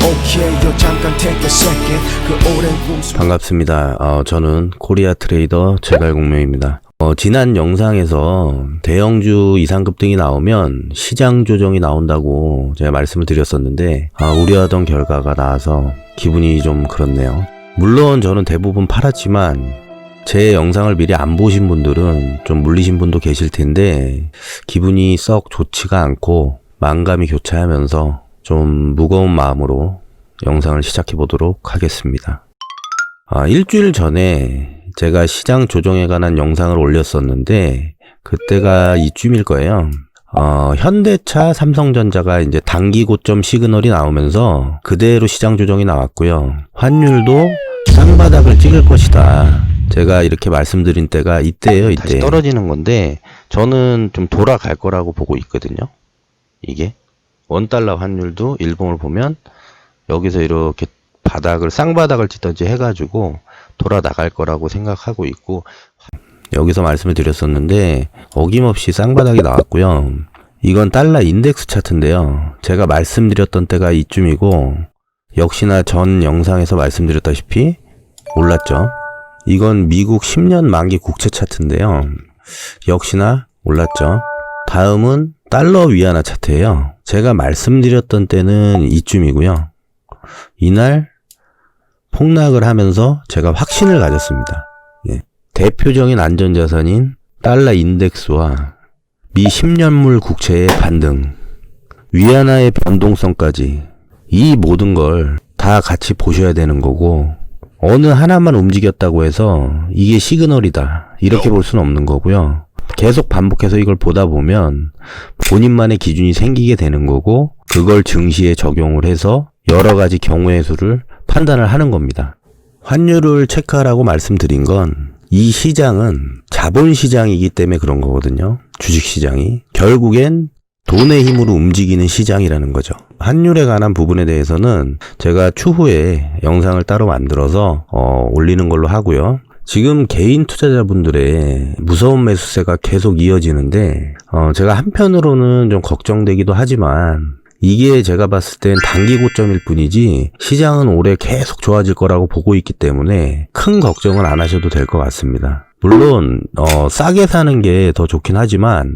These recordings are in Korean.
오케이요 잠깐 take a second 그 오랜 꿈속 반갑습니다. 저는 코리아 트레이더 제갈공명입니다. 지난 영상에서 대형주 이상급등이 나오면 시장 조정이 나온다고 제가 말씀을 드렸었는데 우려하던 결과가 나와서 기분이 좀 그렇네요. 물론 저는 대부분 팔았지만 제 영상을 미리 안 보신 분들은 좀 물리신 분도 계실 텐데 기분이 썩 좋지가 않고 만감이 교차하면서 좀 무거운 마음으로 영상을 시작해 보도록 하겠습니다. 일주일 전에 제가 시장 조정에 관한 영상을 올렸었는데 그때가 이쯤일 거예요. 현대차, 삼성전자가 이제 단기 고점 시그널이 나오면서 그대로 시장 조정이 나왔고요. 환율도 쌍바닥을 찍을 것이다. 제가 이렇게 말씀드린 때가 이때예요. 이때 다시 떨어지는 건데 저는 좀 돌아갈 거라고 보고 있거든요. 이게 원달러 환율도 일봉을 보면 여기서 이렇게 쌍바닥을 찍든지 해가지고 돌아 나갈 거라고 생각하고 있고, 여기서 말씀을 드렸었는데 어김없이 쌍바닥이 나왔고요. 이건 달러 인덱스 차트인데요. 제가 말씀드렸던 때가 이쯤이고 역시나 전 영상에서 말씀드렸다시피 올랐죠. 이건 미국 10년 만기 국채 차트인데요. 역시나 올랐죠. 다음은 달러 위안화 차트예요. 제가 말씀드렸던 때는 이쯤이고요. 이날 폭락을 하면서 제가 확신을 가졌습니다. 대표적인 안전자산인 달러 인덱스와 미 10년물 국채의 반등, 위안화의 변동성까지 이 모든 걸 다 같이 보셔야 되는 거고, 어느 하나만 움직였다고 해서 이게 시그널이다 이렇게 볼 수는 없는 거고요. 계속 반복해서 이걸 보다 보면 본인만의 기준이 생기게 되는 거고, 그걸 증시에 적용을 해서 여러 가지 경우의 수를 판단을 하는 겁니다. 환율을 체크하라고 말씀드린 건 이 시장은 자본시장이기 때문에 그런 거거든요. 주식시장이. 결국엔 돈의 힘으로 움직이는 시장이라는 거죠. 환율에 관한 부분에 대해서는 제가 추후에 영상을 따로 만들어서 올리는 걸로 하고요. 지금 개인 투자자분들의 무서운 매수세가 계속 이어지는데 제가 한편으로는 좀 걱정되기도 하지만 이게 제가 봤을 땐 단기 고점일 뿐이지 시장은 올해 계속 좋아질 거라고 보고 있기 때문에 큰 걱정은 안 하셔도 될 것 같습니다. 물론 싸게 사는 게 더 좋긴 하지만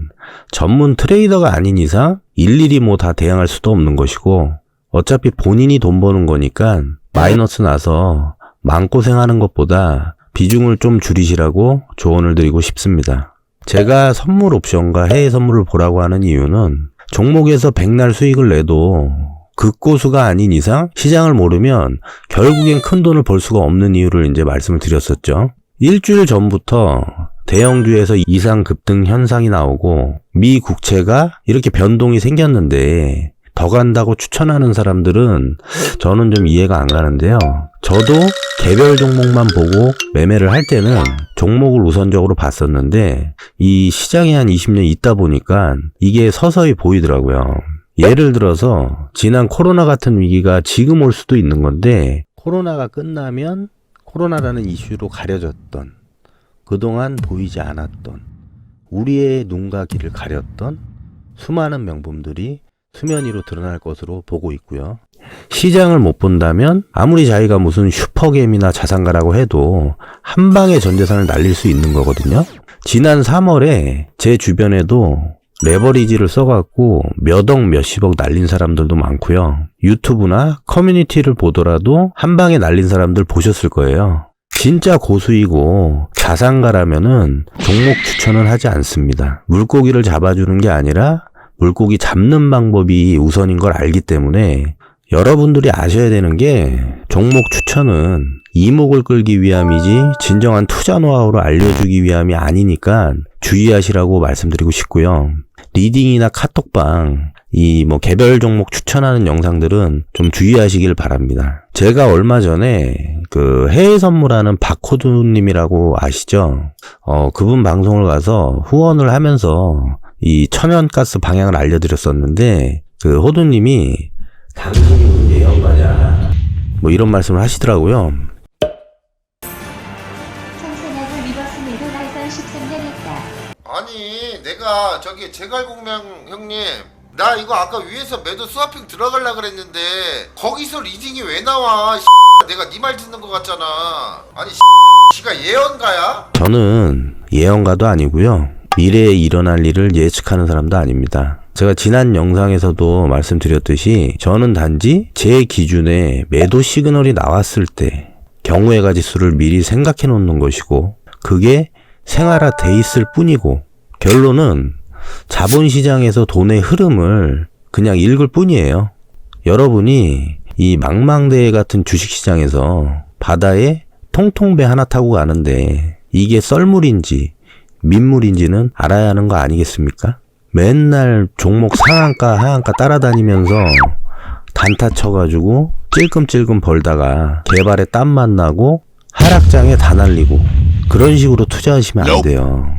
전문 트레이더가 아닌 이상 일일이 뭐 다 대응할 수도 없는 것이고, 어차피 본인이 돈 버는 거니까 마이너스 나서 마음고생하는 것보다 비중을 좀 줄이시라고 조언을 드리고 싶습니다. 제가 선물 옵션과 해외 선물을 보라고 하는 이유는 종목에서 백날 수익을 내도 극고수가 아닌 이상 시장을 모르면 결국엔 큰 돈을 벌 수가 없는 이유를 이제 말씀을 드렸었죠. 일주일 전부터 대형주에서 이상 급등 현상이 나오고 미 국채가 이렇게 변동이 생겼는데 더 간다고 추천하는 사람들은 저는 좀 이해가 안 가는데요. 저도 개별 종목만 보고 매매를 할 때는 종목을 우선적으로 봤었는데 이 시장에 한 20년 있다 보니까 이게 서서히 보이더라고요. 예를 들어서 지난 코로나 같은 위기가 지금 올 수도 있는 건데, 코로나가 끝나면 코로나라는 이슈로 가려졌던, 그동안 보이지 않았던, 우리의 눈과 귀를 가렸던 수많은 명품들이 수면 위로 드러날 것으로 보고 있고요. 시장을 못 본다면 아무리 자기가 무슨 슈퍼게임이나 자산가라고 해도 한 방에 전 재산을 날릴 수 있는 거거든요. 지난 3월에 제 주변에도 레버리지를 써갖고 몇억 몇십억 날린 사람들도 많고요. 유튜브나 커뮤니티를 보더라도 한 방에 날린 사람들 보셨을 거예요. 진짜 고수이고 자산가라면은 종목 추천은 하지 않습니다. 물고기를 잡아주는 게 아니라 물고기 잡는 방법이 우선인 걸 알기 때문에 여러분들이 아셔야 되는 게, 종목 추천은 이목을 끌기 위함이지 진정한 투자 노하우를 알려주기 위함이 아니니까 주의하시라고 말씀드리고 싶고요. 리딩이나 카톡방, 개별 종목 추천하는 영상들은 좀 주의하시길 바랍니다. 제가 얼마 전에 해외 선물하는 박호두님이라고 아시죠? 그분 방송을 가서 후원을 하면서 이 천연가스 방향을 알려드렸었는데, 호두님이 당신이 문제의 연관이야 이런 말씀을 하시더라고요. 청소년을 믿었음에도 날선 13년 했다. 아니 내가 제갈공명 형님, 나 이거 아까 위에서 매도 스와핑 들어가려 그랬는데 거기서 리딩이 왜 나와? 내가 네 말 듣는 것 같잖아. 아니 씨가 예언가야? 저는 예언가도 아니고요. 미래에 일어날 일을 예측하는 사람도 아닙니다. 제가 지난 영상에서도 말씀드렸듯이 저는 단지 제 기준에 매도 시그널이 나왔을 때 경우의 가지수를 미리 생각해 놓는 것이고 그게 생활화 돼 있을 뿐이고 결론은 자본시장에서 돈의 흐름을 그냥 읽을 뿐이에요. 여러분이 이 망망대해 같은 주식시장에서 바다에 통통배 하나 타고 가는데 이게 썰물인지 민물인지는 알아야 하는 거 아니겠습니까? 맨날 종목 상한가 하한가 따라다니면서 단타 쳐가지고 찔끔찔끔 벌다가 개발에 땀만 나고 하락장에 다 날리고 그런 식으로 투자하시면 안 돼요.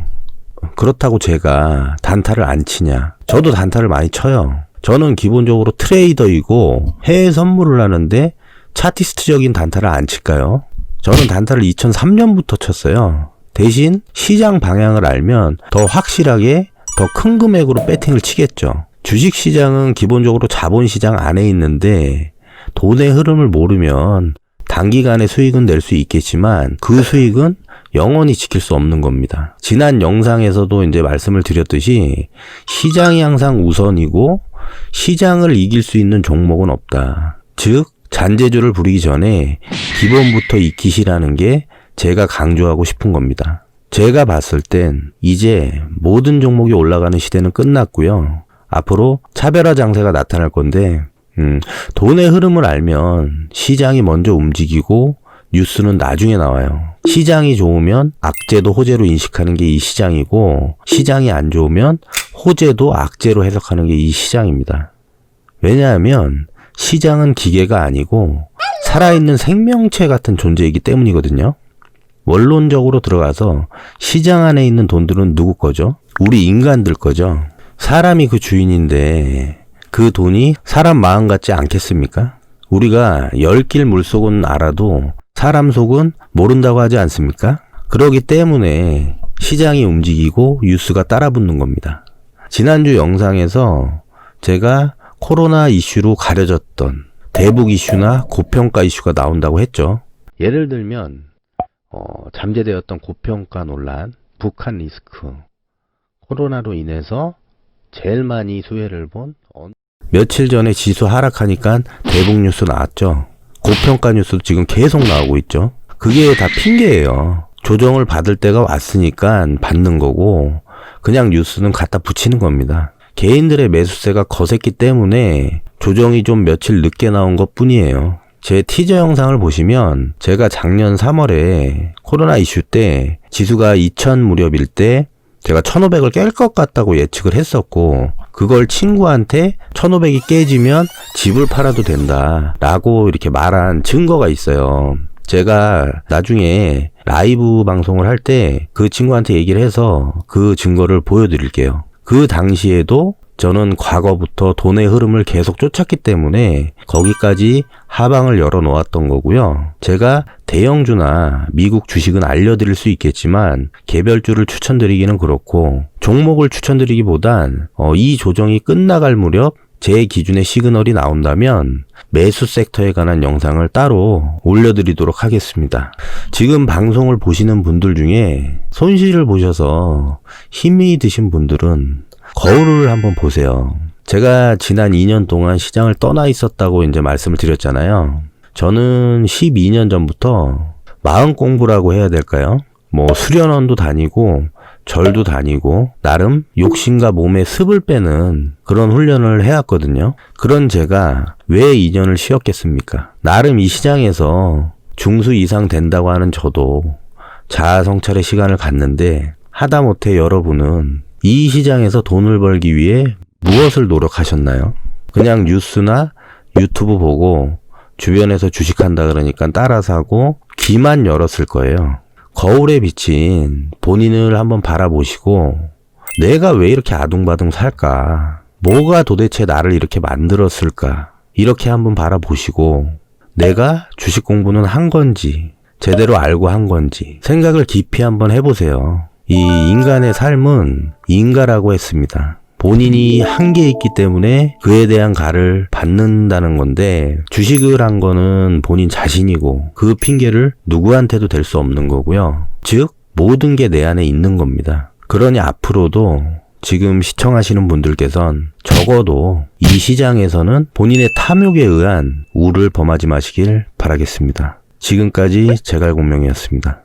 그렇다고 제가 단타를 안 치냐? 저도 단타를 많이 쳐요. 저는 기본적으로 트레이더이고 해외 선물을 하는데 차티스트적인 단타를 안 칠까요? 저는 단타를 2003년부터 쳤어요. 대신 시장 방향을 알면 더 확실하게 더 큰 금액으로 배팅을 치겠죠. 주식시장은 기본적으로 자본시장 안에 있는데 돈의 흐름을 모르면 단기간에 수익은 낼 수 있겠지만 그 수익은 영원히 지킬 수 없는 겁니다. 지난 영상에서도 이제 말씀을 드렸듯이 시장이 항상 우선이고 시장을 이길 수 있는 종목은 없다. 즉 잔재주를 부리기 전에 기본부터 익히시라는 게 제가 강조하고 싶은 겁니다. 제가 봤을 땐 이제 모든 종목이 올라가는 시대는 끝났고요. 앞으로 차별화 장세가 나타날 건데 돈의 흐름을 알면 시장이 먼저 움직이고 뉴스는 나중에 나와요. 시장이 좋으면 악재도 호재로 인식하는 게 이 시장이고 시장이 안 좋으면 호재도 악재로 해석하는 게 이 시장입니다. 왜냐하면 시장은 기계가 아니고 살아있는 생명체 같은 존재이기 때문이거든요. 원론적으로 들어가서 시장 안에 있는 돈들은 누구 거죠? 우리 인간들 거죠. 사람이 그 주인인데 그 돈이 사람 마음 같지 않겠습니까? 우리가 열길 물속은 알아도 사람 속은 모른다고 하지 않습니까? 그러기 때문에 시장이 움직이고 뉴스가 따라붙는 겁니다. 지난주 영상에서 제가 코로나 이슈로 가려졌던 대북 이슈나 고평가 이슈가 나온다고 했죠. 예를 들면 잠재되었던 고평가 논란, 북한 리스크, 코로나로 인해서 제일 많이 수혜를 본 며칠 전에 지수 하락하니까 대북 뉴스 나왔죠. 고평가 뉴스도 지금 계속 나오고 있죠. 그게 다 핑계예요. 조정을 받을 때가 왔으니까 받는 거고 그냥 뉴스는 갖다 붙이는 겁니다. 개인들의 매수세가 거셌기 때문에 조정이 좀 며칠 늦게 나온 것 뿐이에요. 제 티저 영상을 보시면 제가 작년 3월에 코로나 이슈 때 지수가 2000 무렵일 때 제가 1500을 깰 것 같다고 예측을 했었고 그걸 친구한테 1500이 깨지면 집을 팔아도 된다 라고 이렇게 말한 증거가 있어요. 제가 나중에 라이브 방송을 할 때 그 친구한테 얘기를 해서 그 증거를 보여드릴게요. 그 당시에도 저는 과거부터 돈의 흐름을 계속 쫓았기 때문에 거기까지 하방을 열어놓았던 거고요. 제가 대형주나 미국 주식은 알려드릴 수 있겠지만 개별주를 추천드리기는 그렇고 종목을 추천드리기보단 이 조정이 끝나갈 무렵 제 기준의 시그널이 나온다면 매수 섹터에 관한 영상을 따로 올려드리도록 하겠습니다. 지금 방송을 보시는 분들 중에 손실을 보셔서 힘이 드신 분들은 거울을 한번 보세요. 제가 지난 2년 동안 시장을 떠나 있었다고 이제 말씀을 드렸잖아요. 저는 12년 전부터 마음 공부라고 해야 될까요? 수련원도 다니고 절도 다니고 나름 욕심과 몸의 습을 빼는 그런 훈련을 해왔거든요. 그런 제가 왜 2년을 쉬었겠습니까? 나름 이 시장에서 중수 이상 된다고 하는 저도 자아 성찰의 시간을 갖는데 하다못해 여러분은 이 시장에서 돈을 벌기 위해 무엇을 노력하셨나요? 그냥 뉴스나 유튜브 보고 주변에서 주식한다 그러니까 따라 사고 귀만 열었을 거예요. 거울에 비친 본인을 한번 바라보시고 내가 왜 이렇게 아둥바둥 살까? 뭐가 도대체 나를 이렇게 만들었을까? 이렇게 한번 바라보시고 내가 주식 공부는 한 건지 제대로 알고 한 건지 생각을 깊이 한번 해보세요. 이 인간의 삶은 인가라고 했습니다. 본인이 한 게 있기 때문에 그에 대한 가를 받는다는 건데, 주식을 한 거는 본인 자신이고 그 핑계를 누구한테도 댈 수 없는 거고요. 즉 모든 게 내 안에 있는 겁니다. 그러니 앞으로도 지금 시청하시는 분들께선 적어도 이 시장에서는 본인의 탐욕에 의한 우를 범하지 마시길 바라겠습니다. 지금까지 제갈공명이었습니다.